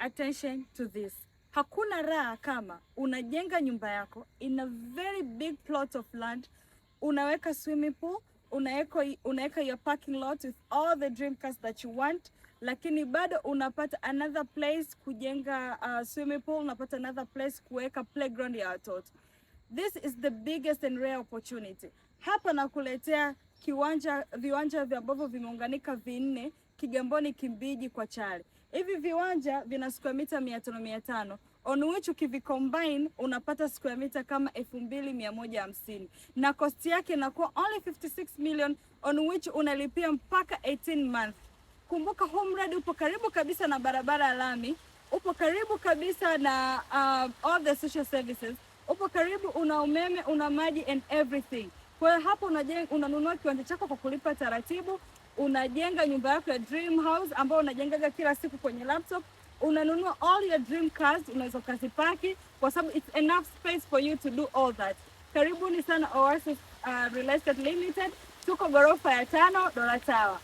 attention to this. Hakuna raha kama unajenga nyumba yako in a very big plot of land, unaweka swimming pool, unaweka your parking lot with all the dream cars that you want, lakini bado unapata another place kujenga swimming pool, unapata another place kuweka playground ya watoto. This is the biggest and rare opportunity. Hapa nakuletea viwanja vya ambavyo vimeunganika vinne Kigamboni, Kimbiji kwa Chale. Hivi viwanja vina square meter 500 on which ukivicombine unapata square meter kama 2150 na cost yake inakuwa only 56 million on which unalipia mpaka 18 months. Kumbuka huu mradi upo karibu kabisa na barabara ya lami, upo karibu kabisa na all the social services, upo karibu, una umeme, una maji and everything. Kwa hiyo hapo unanunua kiwanja chako kwa kulipa taratibu, unajenga nyumba yako ya dream house ambayo unajengaga kila siku kwenye laptop, unanunua all your dream cars, unaweza kuzipaki kwa sababu it's enough space for you to do all that. Karibuni sana Oasis Real Estate Limited, tuko ghorofa ya 5 Dola Tower.